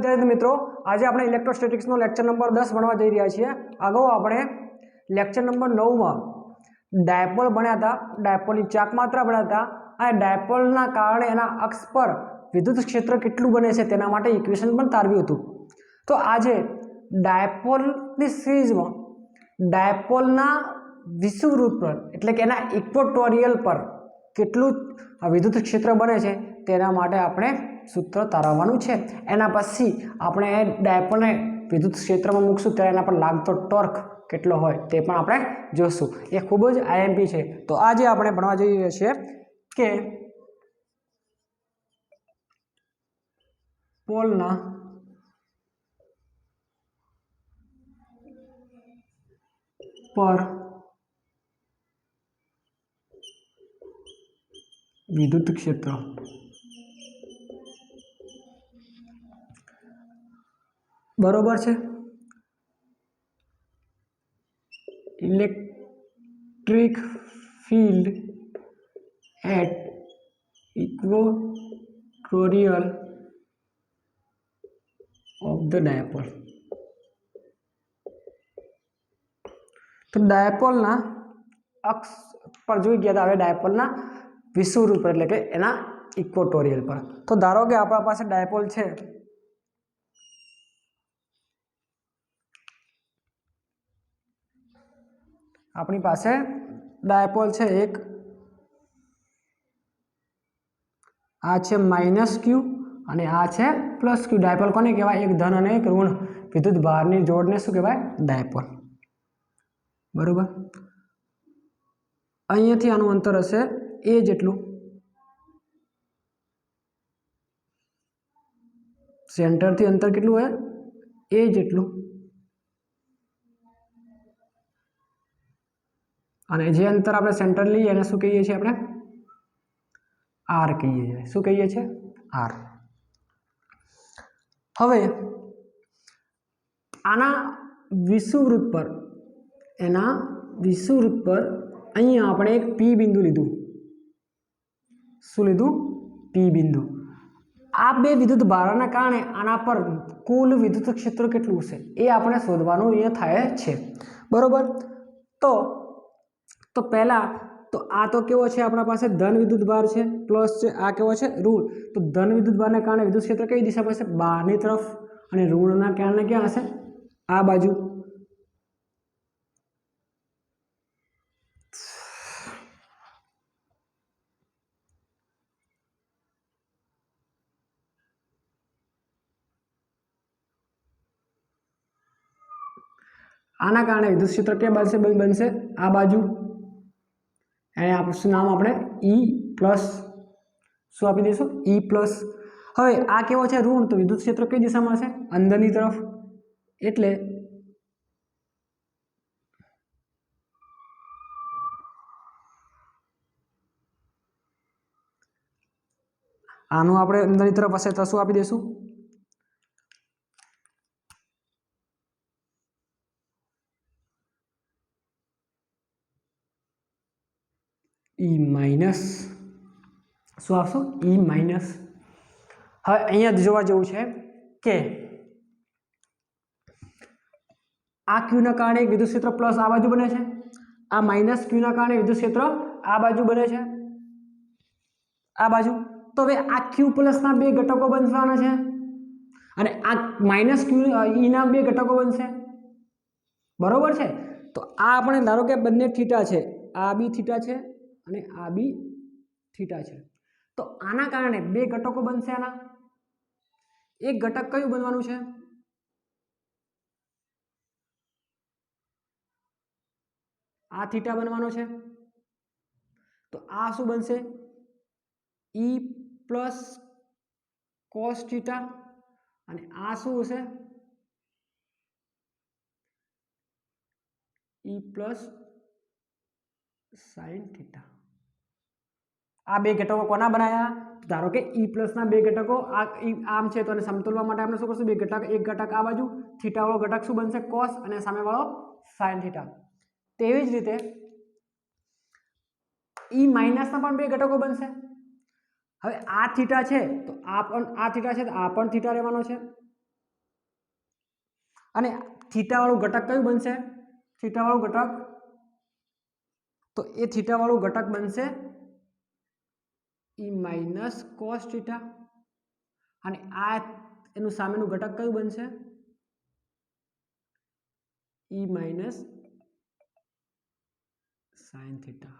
विद्यार्थी मित्रों, आज આપણે ઇલેક્ટ્રોસ્ટેટિક્સનો લેક્ચર નંબર 10 ભણવા જઈ રહ્યા છીએ। અગાઉ આપણે લેક્ચર નંબર 9 માં ડાયપોલ ભણ્યા હતા, ડાયપોલની ચાક માત્રા ભણ્યા હતા અને ડાયપોલના કારણે એના અક્ષ પર વિદ્યુત ક્ષેત્ર કેટલું બને છે તેના માટે ઇક્વેશન પણ તારવ્યું હતું। તો આજે ડાયપોલની સિરીઝમાં ડાયપોલના વિષુવવૃત્ત પર એટલે કે એના ઇક્વેટોરિયલ પર કેટલું વિદ્યુત ક્ષેત્ર બને છે તેના માટે આપણે सूत्र तारवानुं छे। एना पछी आपणे डायपोलने विद्युत क्षेत्रमां मूकशुं त्यारे एना पर लागतो टॉर्क केटलो होय ते पण आपणे जोशुं। ए खूब ज आईएमपी छे। तो आज आपणे भणवा जई रह्या छीए के पोलना पर विद्युत क्षेत्र बरोबर है। Electric field at equatorial of the dipole. तो डायपोल ना अक्ष पर जोई गया था, डायपोल ना विषुववृत्त पर એટલે કે એના ઇક્વેટોરિયલ પર। તો ધારો કે આપણા પાસે ડાયપોલ છે, अपनी पास डायपोल है एक आ छे माइनस क्यू और आ छे प्लस क्यू। डायपोल कोने कहेवाय? एक धन और एक ऋण विद्युत भारनी जोड़ने शुं कहेवाय? डायपोल। बरोबर। अहींयाथी आनुं अंतर हशे ए जेटलुं, सेंटर थी अंतर केटलुं होय? ए जेटलुं। અને જે અંતર આપણે સેન્ટર લઈએ એને શું કહીએ છીએ? આપણે આર કહીએ છીએ। શું કહીએ છીએ? આર। હવે આના વિષુવવૃત્ત પર એના વિષુવવૃત્ત પર અહીંયા આપણે એક પી બિંદુ લીધું। શું લીધું? પી બિંદુ। આ બે વિદ્યુત ભારના કારણે આના પર કુલ વિદ્યુત ક્ષેત્ર કેટલું હશે એ આપણે શોધવાનું અહીંયા થાય છે। બરોબર। तो पहला तो आ तो केवो छे अपना पास धन विद्युत भार है, प्लस है आ केवो छे ऋण। तो धन विद्युत भार ने कारण विद्युत क्षेत्र कई दिशा में हशे? बहारनी तरफ। और ऋण ना कारण क्या हशे? आ बाजू। आना कारण विद्युत क्षेत्र क्या बनशे? आ बाजू। नाम આપણે E प्लस શું આપી દઈશું? E plus. હવે આ કેવો છે? ઋણ। તો વિદ્યુત ક્ષેત્ર કઈ દિશામાં હશે? અંદરની તરફ। એટલે આનું આપણે અંદરની તરફ હશે તો શું આપી દઈશું? E minus. शू आपशो? E minus. હવે અહીંયા જોવા જેવું છે કે આ ક્યू ના કારણે વિદ્યુત ક્ષેત્ર પ્લસ આ બાજુ બને છે, આ માઇનસ ક્યू ના કારણે વિદ્યુત ક્ષેત્ર આ બાજુ બને છે, આ બાજુ। તો હવે આ ક્યू પ્લસ ના બે ઘટકો બનવાના છે અને આ માઇનસ ક્યू E ના બે ઘટકો બનશે। બરોબર છે। તો આ આપણે ધારો કે બંને થીટા છે, આ બી થીટા છે અને આ બી थीटा है। तो आना कारणे बे घटको बनशे। आना एक घटक क्यू बनवानुं छे? आ थीटा बनवानो छे। तो आ शुं बनशे? E प्लस cos थीटा અને आ शुं हशे? E plus sin theta. आ बे घटको कोना बनाया? धारो के E प्लस ना बे घटको आम छे तो समतोलवा माटे आपणे शुं करशुं? बे घटक, एक घटक आ बाजू, थीटा वाळो घटक शुं बनशे? cos અને सामे वाळो sin थीटा। तेवी ज रीते E माइनस ना पण बे घटको बनशे। हवे आ थीटा छे तो आ पण आ थीटा छे तो आ पण थीटा रहेवानो छे। અને થીટાવાળું ઘટક કયું બનશે? થીટાવાળું ઘટક, તો એ થીટાવાળું ઘટક બનશે E માઇનસ કોસ થીટા, અને આ એનું સામેનું ઘટક કયું બનશે? E minus sine theta.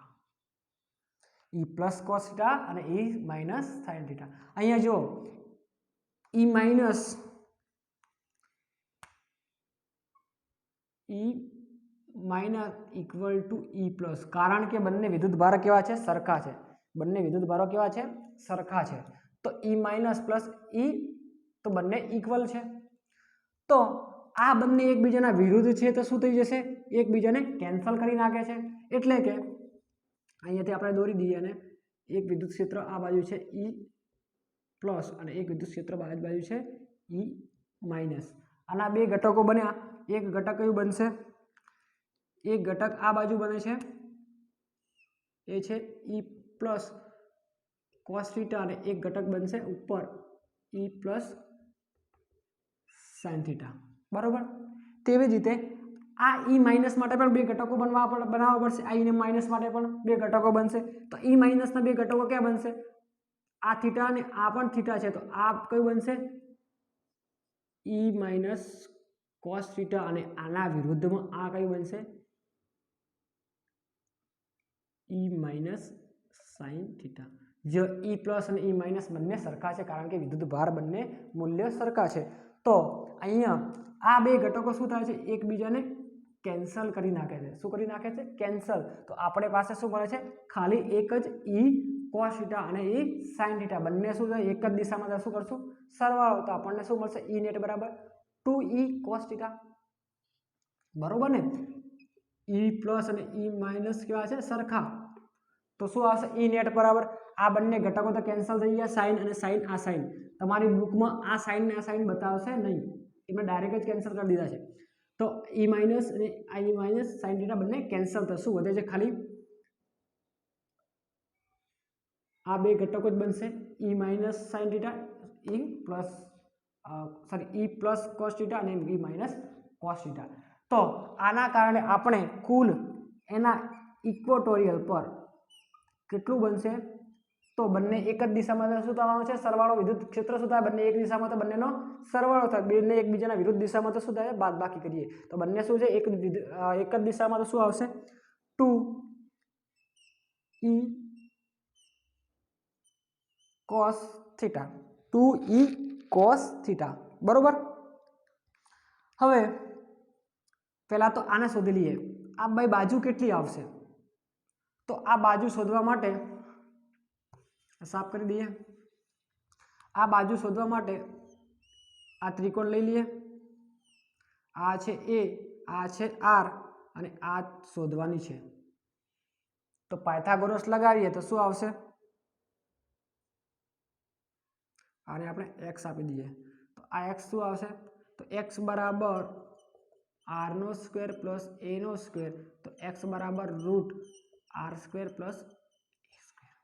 E plus cos theta અને E માઇનસ સાઇન થીટા. અહીંયા જો E minus equal to E plus, કારણ કે બંને વિદ્યુત ભાર કેવા છે? સરખા છે. બંને વિદ્યુત ભારો કેવા છે? સરખા છે. તો E માઇનસ પ્લસ E, તો બંને ઇક્વલ છે. તો આ બંને એકબીજાના વિરુદ્ધ છે, તો શું થઈ જશે? એકબીજાને કેન્સલ કરી નાખે છે. એટલે કે અહીંયાથી આપણે દોરી દઈએ, અને એક વિદ્યુત ક્ષેત્ર આ બાજુ છે E પ્લસ, અને એક વિદ્યુત ક્ષેત્ર આ બાજુ છે E માઇનસ. આના બે ઘટકો બન્યા. એક ઘટક કયું બનશે? એક ઘટક આ બાજુ બને છે, એ છે E પ્લસ કોસ થીટા, અને એક ઘટક બનશે ઉપર E પ્લસ સાઇન થીટા. બરોબર. તેવી જ રીતે આ E માઇનસ માટે પણ બે ઘટકો બનાવવા પડશે. આ E માઇનસ માટે પણ બે ઘટકો બનશે. તો E માઇનસના બે ઘટકો ક્યાં બનશે? આ થીટા અને આ પણ થીટા છે, તો આ કયું બનશે? E માઇનસ કોસ થીટા, અને આના વિરુદ્ધમાં આ કયું બનશે? E minus sine theta. જો E પ્લસ અને E માઇનસ બંને સરખા છે, કારણ કે વિદ્યુત ભાર બંને મૂલ્ય સરખા છે. તો અહીંયા આ બે ઘટકો શું થાય છે? એકબીજાને કેન્સલ કરી નાખે છે. શું કરી નાખે છે? કેન્સલ. તો આપણે પાસે શું મળે છે? ખાલી એક જ E કોસ થીટા અને E સાઇન થીટા, બંને શું છે? એક જ દિશામાં શું કરશું? સરવાળો. તો આપણને શું મળશે? E નેટ બરાબર 2E કોસ થીટા. બરોબર ને? E પ્લસ અને E માઇનસ કેવા છે? સરખા. તો શું આવશે? E નેટ બરાબર, આ બંને ઘટકો તો કેન્સલ થઈ ગયા, સાઇન અને સાઇન, આ સાઇન. તમારી બુકમાં આ સાઇન ને આ સાઇન બતાવશે નહીં, એમાં ડાયરેક્ટ જ કેન્સલ કરી દીધા છે. તો E માઇનસ અને E માઇનસ સાઇન થીટા બંને કેન્સલ થશે. શું વધે છે? ખાલી આ બે ઘટકો જ બનશે, E minus sine theta, E plus cos theta અને E માઇનસ કોસ થીટા. તો આના કારણે આપણે કુલ એના ઇક્વેટોરિયલ પર કેટલું બનશે? તો બંને એક જ દિશામાં શું થવાનું છે? સરવાળો. વિદ્યુત ક્ષેત્ર શું થાય? બંને એક દિશામાં, તો બંનેનો સરવાળો થાય. બંને એકબીજાના વિરુદ્ધ દિશામાં તો શું થાય? બાદબાકી કરીએ તો બંને શું છે? એક જ દિશામાં, તો શું આવશે? 2E cos theta. 2E cos theta. બરોબર. હવે પહેલા તો આને શોધી લઈએ. આ બે બાજુ કેટલી આવશે? તો આ બાજુ શોધવા માટે સાફ કરી દઈએ. આ બાજુ શોધવા માટે આ ત્રિકોણ લઈ લઈએ. આ છે A, આ છે R, અને આ શોધવાની છે. તો પાયથાગોરસ લગાવીએ તો શું આવશે? આને આપણે x આપી દઈએ, તો આ x શું આવશે? તો x બરાબર r નો સ્ક્વેર પ્લસ a નો સ્ક્વેર, તો x બરાબર root r square plus a square.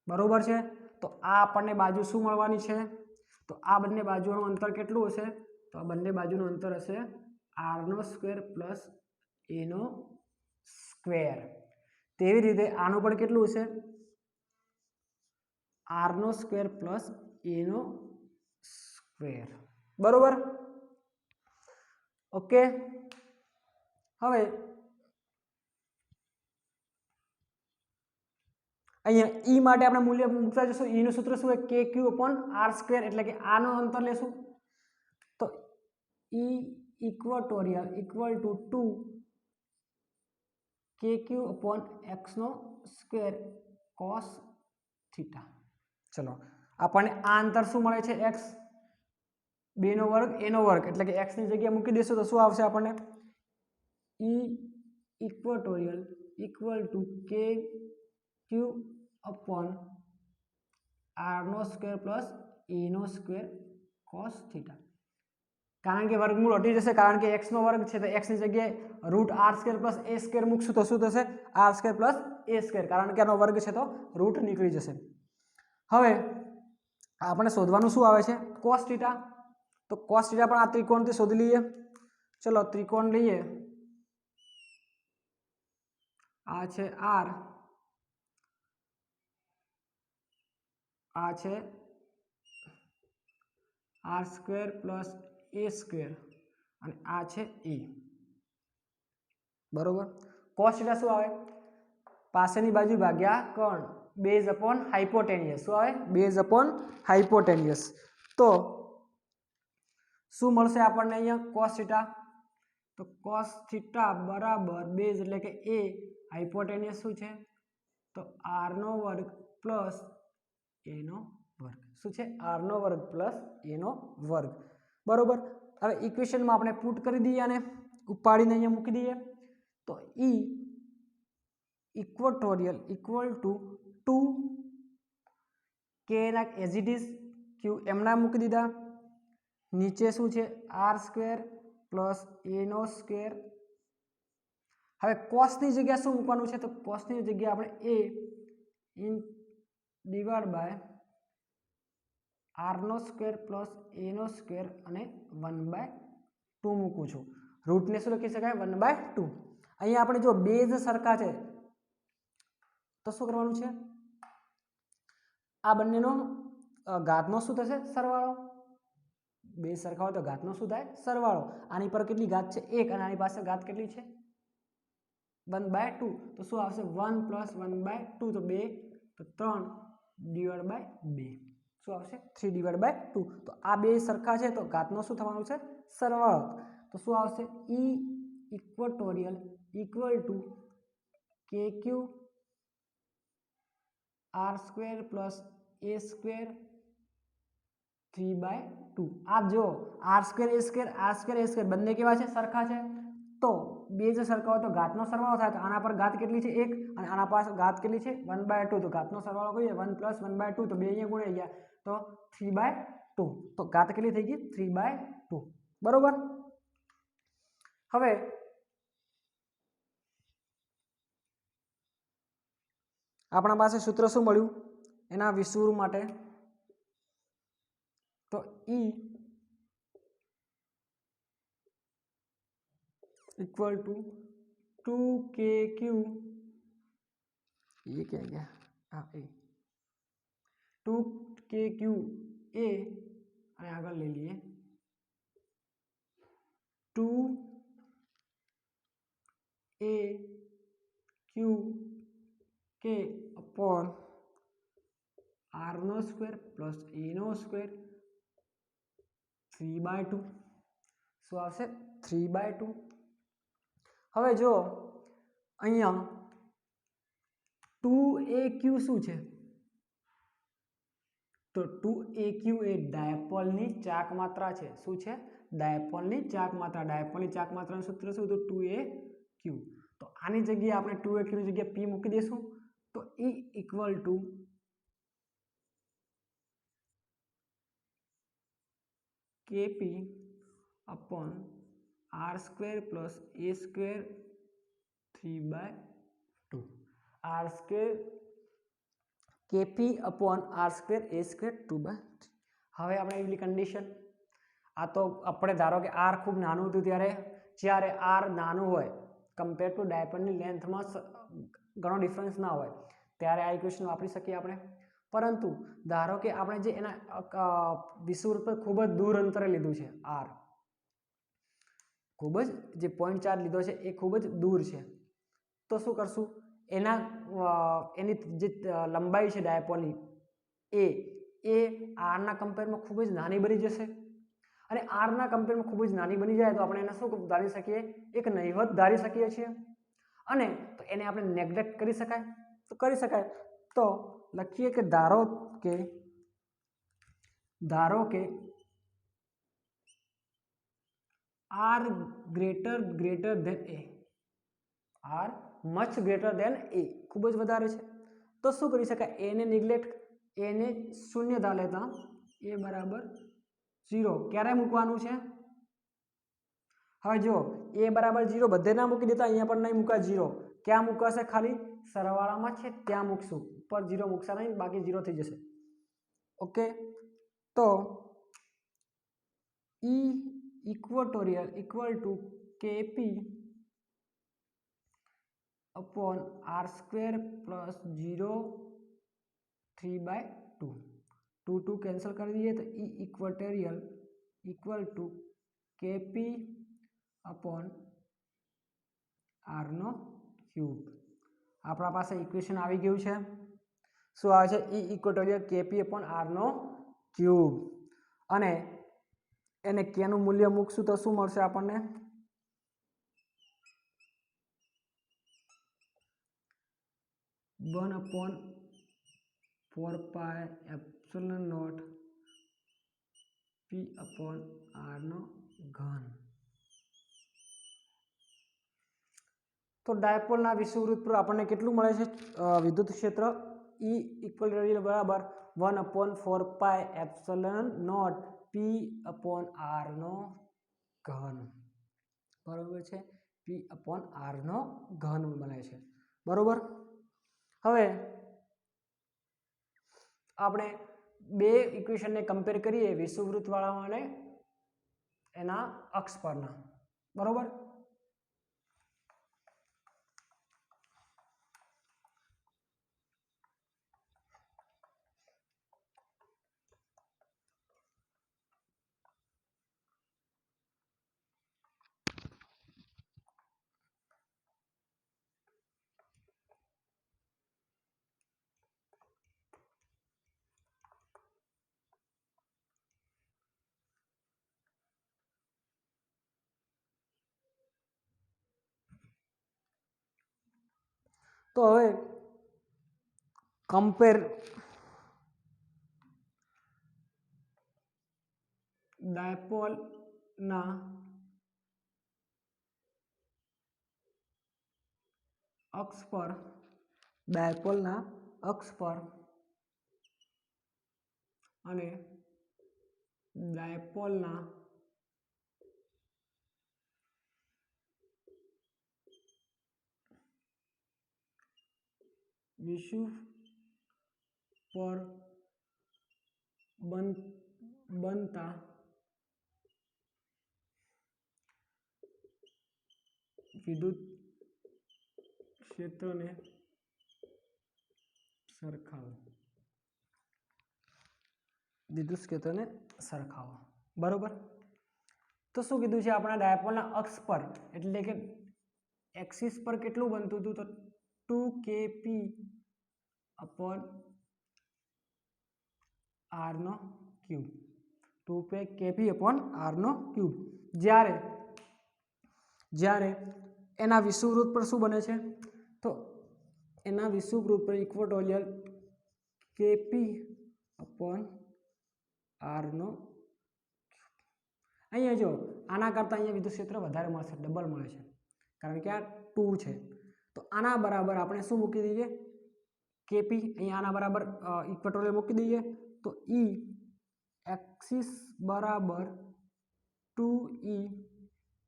બરોબર છે. તો આ આપણને બાજુ શું મળવાની છે? તો આ બંને બાજુનું અંતર કેટલું હશે? તો આ બંને બાજુનું અંતર હશે r નો સ્ક્વેર પ્લસ a નો સ્ક્વેર. તેવી રીતે આનું પણ કેટલું હશે? r નો સ્ક્વેર પ્લસ a નો સ્ક્વેર. બરોબર. ઓકે. હવે અહીંયા E માટે આપણે મૂલ્ય મૂકતા જશું. E નું સૂત્ર શું હોય? KQ/r², એટલે કે આનો અંતર લેશું. તો E equatorial equal two 2KQ/x² cos theta. ચલો, આપણને આ અંતર શું મળે છે? x, 2 નો વર્ગ a નો વર્ગ, એટલે કે x ની જગ્યાએ મૂકી દેશું તો શું આવશે આપણને? E equatorial equal to KQ/r² plus a નો સ્ક્વેર cos થીટા. કારણ કે વર્ગમૂળ હટી જશે, કારણ કે x નો વર્ગ છે, તો x ની જગ્યાએ રૂટ r² પ્લસ a² મૂકશું તો શું થશે? r² પ્લસ a², કારણ કે આનો વર્ગ છે તો રૂટ નીકળી જશે. હવે આપણે શોધવાનું શું આવે છે? cos theta. तो cos थीटा पण आ त्रिकोण थी शोधी लीए। चलो त्रिकोण लीए, आ छे r, आ छे r square plus a square અને આ છે e બરોબર। cos થीटा શું આવે પાસેની બાજુ ભાગ્યા કોણ બેઝ અપોન હાઇપોટેનિયસ શું આવે બેઝ અપોન હાઇપોટેનિયસ। તો શું મળશે આપણને અહીંયા cos થીટા તો cos થીટા બરાબર બેઝ એટલે કે a હાઇપોટેનિયસ શું છે તો r નો વર્ગ પ્લસ a નો વર્ગ શું છે r નો વર્ગ પ્લસ a નો વર્ગ બરોબર। હવે ઇક્વેશનમાં આપણે પુટ કરી દઈએ અને ઉપાડીને અહીંયા મૂકી દઈએ તો e इक्वेटोरियल इक्वल टू 2 के ना एज इट इज क्यू एमना मूकी दीधा नीचे शू है आर स्क्वेर प्लस ए नो स्क्वेर। हवे कॉस की जगह शू मूकवानुं छे तो कॉस की जगह आपणे A in divide by R नो स्क्वेर प्लस ए नो स्क्वेर अने 1/2 मूकूं छुं। रूट ने शू लखी शकाय 1/2। अहींया आपणे जो बेज सरखा छे तो शू करवानुं छे आ बंनेनो घातनो शू थशे सरवाळो बेज सरखा होय तो घातनो शू थाय सरवाळो। आनी पर केटली घात छे 1 अने आनी पासे घात केटली छे 1/2 तो शू आवशे 1 + 1/2 तो 2 तो 3 डिवाइड बाय 2 शू आवशे 3/2। तो आ बे सरखा छे तो घातनो शू थवानुं छे सरवाळो तो शू आवशे e equatorial equal to kq R square plus A square 3/2। आप जो आर स्क्वेर ए स्क्वेर बंने केवा छे सरखा छे तो बेज सरखा हो तो घातनो सरवाळो थाय तो आना पर घात केटली छे 1 अने आना पास घात केटली छे 1/2 तो घातनो सरवाळो करीए 1 + 1/2 तो 2 अहींया गुणाई गया तो 3/2 तो घात केटली थई गई 3/2 बरोबर। हवे आपणा पासे सूत्र शुं मळ्युं एना विषुवृत्त माटे तो E इक्वल टू 2kq ये क्या गया हाँ ए 2kq a અને આગળ લઈ લઈએ 2 a q k upon r નો સ્ક્વેર પ્લસ a નો સ્ક્વેર 3/2 શું આવશે 3/2। હવે જો અહીંયા 2aq શું છે तो 2aq એ ડાયપોલની ચાક માત્રા છે શું છે ડાયપોલની ચાક માત્રા ડાયપોલની ચાક માત્રાનું સૂત્ર શું તો 2aq તો આની જગ્યાએ આપણે 2aq ની જગ્યાએ p મૂકી દઈશું तो E equal to kp upon r square plus a square 3/2 r square kp upon r square a square 2/3। हवे आपणे एवी कंडीशन आ तो अपने धारो के r खूब नानुं हतुं त्यारे ज्यारे r नानुं होय कम्पेर टू डायपोलनी लेंथ में घणो डिफरन्स ना होय त्यारे आ इक्वेशन वापरी सकीए आपणे। परंतु धारो के आपणे जे एना विषुवृत्त पर खूब ज दूर अंतरे लीधुं छे r खूब ज जे पॉइंट चार्ज लीधो छे ए खूब ज दूर छे तो शुं करशुं एना एनी जे लंबाई छे डायपोलनी ए r ना कम्पेर में खूब ज नानी बनी जशे अने r ना कम्पेर में खूब ज नानी बनी जाए तो आपणे एने शुं धारी सकीए एक नहीवत धारी सकीए छीए अने तो एने आपणे नेग्लेक्ट करी शकाय तो करी शकाय तो लखीए कि धारो के r greater than a r much greater than a खूब ज वधारे छे तो शुं करी शकाय a ने नेग्लेक्ट a ने शून्य धा लेता a बराबर 0 क्यारे मूकवानुं छे हवे जो a बराबर 0 बधे ना मूकी देता अहींया पण नहीं मूका 0 क्या मूकाशे खाली सरवाळामां छे त्यां मूकशुं पर 0 मूकशा नहीं बाकी 0 थई जशे ओके। तो E equatorial equal to Kp upon r square plus 0.3/2 2 cancel कर दिए तो E equatorial equal to Kp upon r નો ક્યુબ આપણા પાસે ઇક્વેશન આવી ગયું છે શું આવે છે E equatorial Kp upon r નો ક્યુબ અને એને k નું મૂલ્ય મૂકશું તો શું મળશે આપણને 1/4π∁0 p अपॉन r નો ઘન तो डायपोलना विषुववृत्त पर આપણને કેટલું મળે છે વિદ્યુત ક્ષેત્ર E ઇક્વેટોરિયલ બરાબર 1/4π∁0 p अपॉन r નો ઘન બરાબર છે p अपॉन r નો ઘન મળે છે બરોબર હવે આપણે બે ઇક્વેશનને કમ્પેર કરીએ વિષુવવૃત્ત વાળા અને એના અક્ષ પરના બરોબર तो હવે કમ્પેર ડાયપોલ ના અક્ષ પર અને ડાયપોલના વિષુવ પર બનતા વિદ્યુત ક્ષેત્રને સરખાવો બરોબર તો શું કીધું છે આપણા ડાયપોલના અક્ષ પર એટલે કે એક્સિસ પર કેટલું બનતું હતું તો 2kp अपॉन r નો ક્યુબ 2kp अपॉन r નો ક્યુબ જ્યારે એના વિષુવવૃત્ત પર શું બને છે તો એના વિષુવવૃત્ત પર ઇક્વેટોરિયલ kp अपॉन r નો અહીંયા જો આના કરતાં અહીંયા વિદ્યુત ક્ષેત્ર વધારે મળશે ડબલ મળે છે કારણ કે આ 2 છે તો આના બરાબર આપણે શું મૂકી દઈએ kp અહીંયા આના બરાબર ઇક્વેટોરિયલ મૂકી દઈએ તો E एक्सिस बराबर 2E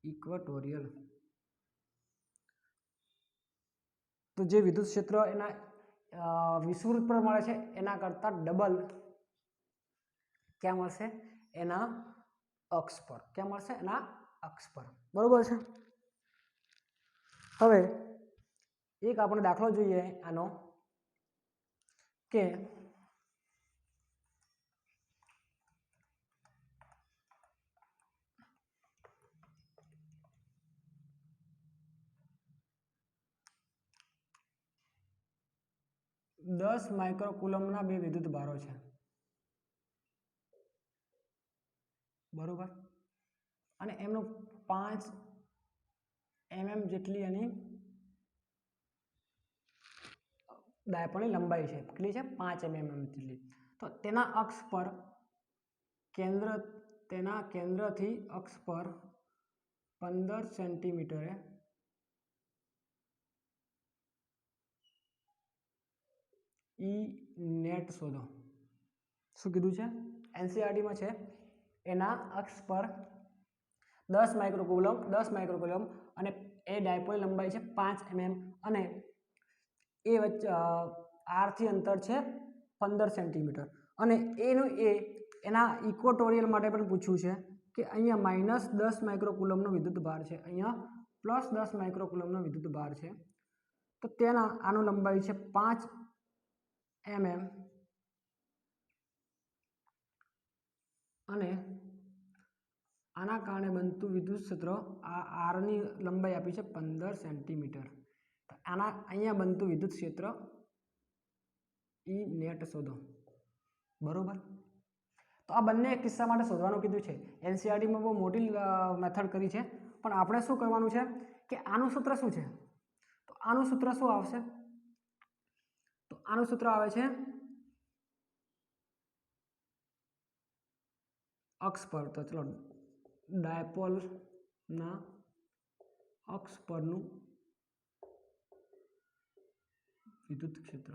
इक्वेटोरियल तो जे विद्युत क्षेत्र एना विषुववृत्त पर मळे छे एना करता डबल क्या मळशे एना अक्ष पर क्या मळशे एना अक्ष पर बरोबर छे हवे एक आपणे दाखलो जोईए आनो के 10 માઇક્રોકુલમના બે વિદ્યુત ભારો છે બરોબર અને એમનો 5 mm જેટલી એની ડાયપોલની લંબાઈ છે કેટલી છે 5 mm જેટલી તો તેના અક્ષ પર કેન્દ્રથી અક્ષ પર 15 સેન્ટીમીટરે ई नेट शोधो शू कीधु है एनसीईआरटी में है एना अक्ष पर 10 माइक्रोकूलम अने ए डायपोल लंबाई है 5 mm अने ए वच्चे आर थी अंतर है 15 सेंटीमीटर अने एनु ए एना इक्वेटोरियल माटे पण पूछ्युं छे કે અહીંયા -10 માઇક્રોકુલમનો વિદ્યુત ભાર છે, અહીંયા +10 માઇક્રોકુલમનો વિદ્યુત ભાર છે, તો તેના આનું લંબાઈ છે 5 mm અને આના કારણે બનતું વિદ્યુત ક્ષેત્ર આ આરની લંબાઈ આપી છે 15 સેન્ટીમીટર. તો આના અહીંયા બનતું વિદ્યુત ક્ષેત્ર ઈ નેટ શોધો. બરોબર. તો આ બંને કિસ્સા માટે શોધવાનું કીધું છે. એનસીઈઆરટીમાં બહુ મોટી મેથડ કરી છે, પણ આપણે શું કરવાનું છે કે આનું સૂત્ર શું છે? તો આનું સૂત્ર શું આવશે? તો આનું સૂત્ર આવે છે અક્ષ પર. તો ચલો ડાયપોલના અક્ષ પરનું વિદ્યુત ક્ષેત્ર.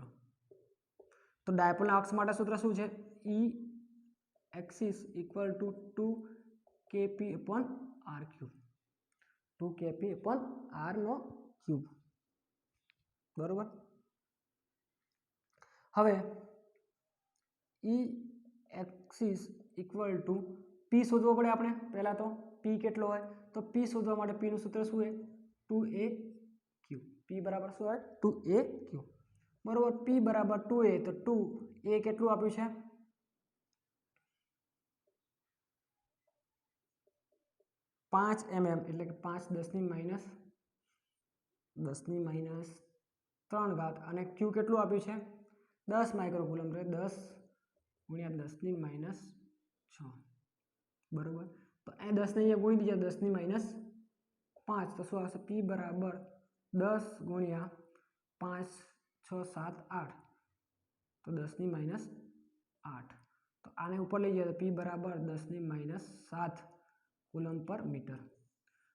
તો ડાયપોલના અક્ષ માટે સૂત્ર શું છે? E axis equal to 2kp/r³. 2kp/r³. બરોબર. હવે E axis equal to P શોધવો પડે આપણે. પહેલાં તો પી કેટલો હોય? તો પી શોધવા માટે પીનું સૂત્ર શું હોય? 2a⁻. પી બરાબર શું હોય? 2a⁻. બરોબર. પી બરાબર 2a. તો 2a કેટલું આપ્યું છે? 5 mm, એટલે કે 5 10 - 3 અને ક્યુ કેટલું આપ્યું છે? 10 માઇક્રોકુલમ. એટલે 10 × 10 - 6. બરોબર. તો અહીં 10 ને અહીંયા ગુણી દીધા 10 - 5. તો શું આવશે? પી બરાબર 10 × 5 6 7 8. તો 10 - 8. તો આને ઉપર લઈ જાય તો પી બરાબર 10 - 7 કુલમ પર મીટર.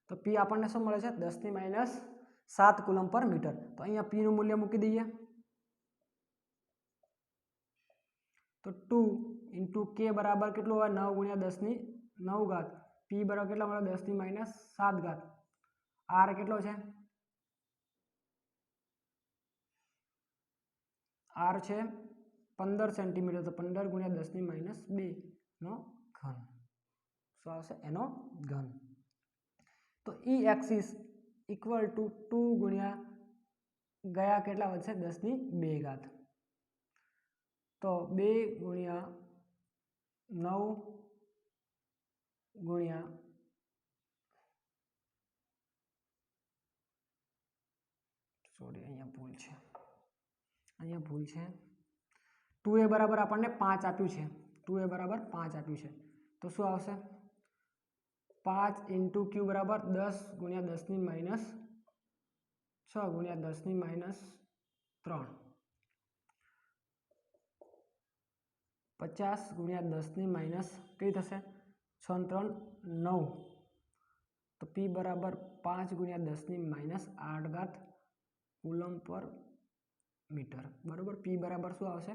તો પી આપણને શું મળે છે? 10 - 7 કુલમ પર મીટર. તો અહીંયા પી નું મૂલ્ય મૂકી દઈએ. તો 2 × k બરાબર કેટલું હોય? 9 × 10⁹. પી બરાબર કેટલા મળે? 10 - 7. આર કેટલો છે? આર છે 15 સેન્ટીમીટર. તો 15 × 10⁻². નો ઘન. શું આવશે? એનો ઘન. તો ઈ એક્સિસ ઇક્વલ ટુ 2 × ગયા કેટલા વધશે? 10⁻². તો 2 × 9 × સોરી અહીંયા ભૂલ છે. 2a બરાબર આપણને 5 આપ્યું છે. 2a બરાબર 5 આપ્યું છે. તો શું આવશે? 5 × q બરાબર 10 × 10⁻6 × 10⁻3. 50 × 10⁻ કઈ થશે? 6 × 3 9. તો પી બરાબર 5 × 10⁻8 કુલમ પર મીટર. બરોબર. પી બરાબર શું આવશે?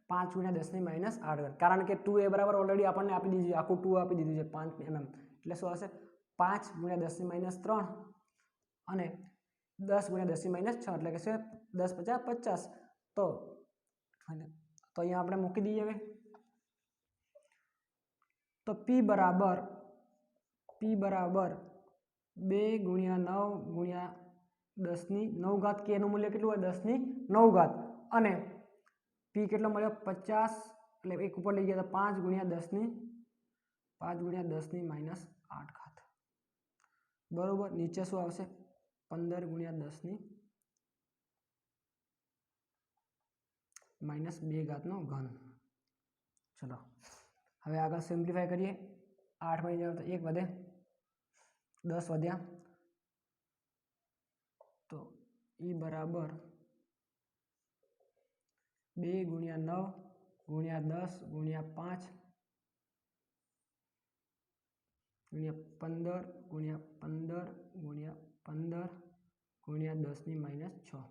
5 × 10⁻8. કારણ કે 2a બરાબર ઓલરેડી આપણને આપી દીધી છે, આખું 2 આપી દીધું છે 5 mm. એટલે શું આવશે? 5 × 10⁻3 અને 10 × 10⁻6. એટલે કે છે 10 × 50 50. તો અહીંયા આપણે મૂકી દઈએ. હવે તો પી બરાબર 2 × 9 × 10⁹ કે એનું મૂલ્ય કેટલું હોય? 10⁹. અને પી કેટલો મળ્યો? 50. એટલે એક ઉપર લઈ ગયા તો 5 × 10⁻8. બરોબર. નીચે શું આવશે? 15 × 10⁻² નો ઘન. ચલો હવે આગળ સિમ્પ્લિફાય કરીએ. 8 મળી જાય તો 1 વધે, 10 વધ્યા. તો ઈ બરાબર 2 × 9 × 10 × 5 × 15 × 15 × 15 × 10⁻6.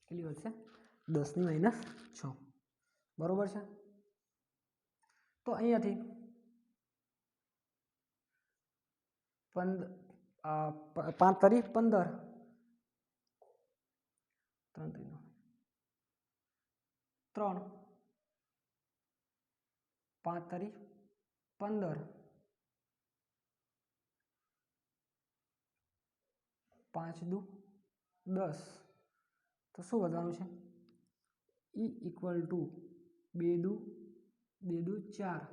કેટલી વધશે? 10⁻6. બરોબર છે. તો અહીંયાથી 5 તરી 15 3 5 તરી 15 5 દુ 10 તો શું વધવાનું છે E ઇક્વલ ટુ 2 દુ 4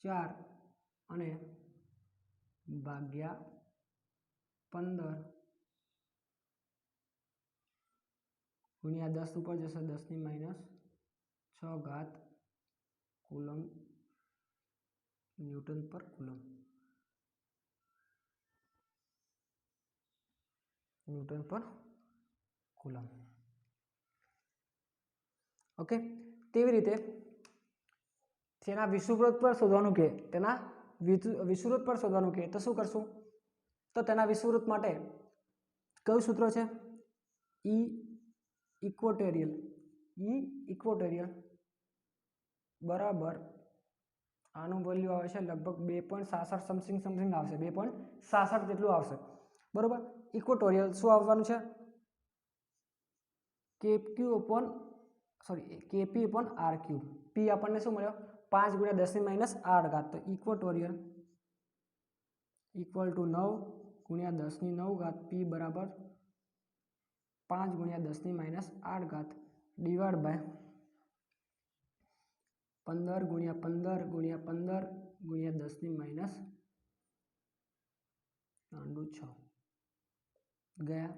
4 અને ભાગ્યા 15 ગુણ્યા 10 ઉપર જશે 10 ની -6 ઘાત કુલમ ન્यूटन पर कूलम न्यूटन पर कूलम ओके तेवी रीते तेना विषुववृत्त पर शोधवानुं के तेना विषुववृत्त पर शोधवानुं के तो शुं करशुं तो तेना विषुववृत्त माटे कयुं सूत्र छे E इक्वेटोरियल बराबर आनु वेल्यू आवे छे लगभग 2.66 समथिंग आवशे 2.66 जेटલું आवशे बराबर इक्वेटोरियल શું આવવાનું છે KP upon R cube P આપણને શું મળ્યો 5 × 10 ની -8 ઘાત તો इक्वेटोरियल इक्वल टू 9 × 10 ની 9 ઘાત P बराबर 5 × 10 ની -8 घात डिवाइड बाय 15 × 15 × 15 × 10 ની -6 गया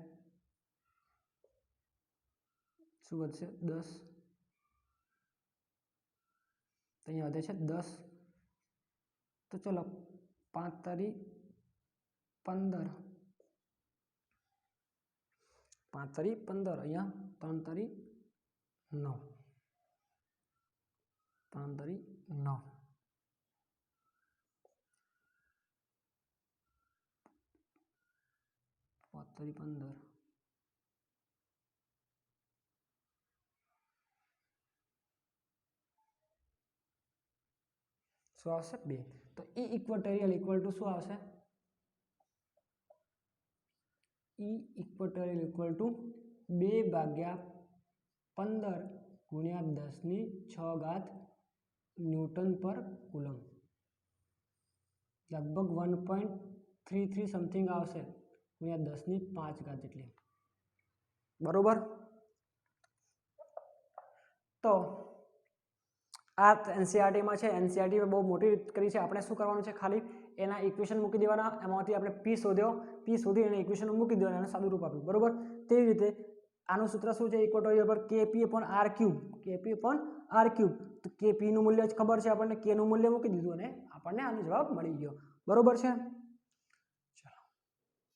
શું વધશે 10 તો અહીંયા વધે છે 10 તો ચલો 5 તારી 15 5 તારી 15 અહીંયા 3 તારી 9 3 તારી 9 5 તારી 15 શું આવશે 2 તો E ઇક્વેટોરિयल ઇક્વલ ટુ શું આવશે E ઇક્વેટોરિयल ઇક્વલ ટુ 2/15 × 10 ની 6 घात न्यूटन पर कूलम लगभग 1.33 समथिंग आवशे × 10 ની 5 घात જેટલી बरोबर तो आ एनसीईआरटी में है एनसीईआरटी में बहुत मोटी रीत करी है आपणे शुं करवानुं छे खाली एना इक्वेशन मूकी देवाना एमांथी आपणे पी शोध्यो पी शोधी एने इक्वेशन मूकी देवाना एने सादुं रूप आप्युं बरोबर तेवी रीते आनुं सूत्र शुं छे इक्वेटोरियल पर केपी अपॉन आर क्यूब तो केपी नुं मूल्य खबर छे आपणे के नुं मूल्य मूकी दीधुं अने आपणे आनो जवाब मळी गयो बरोबर छे।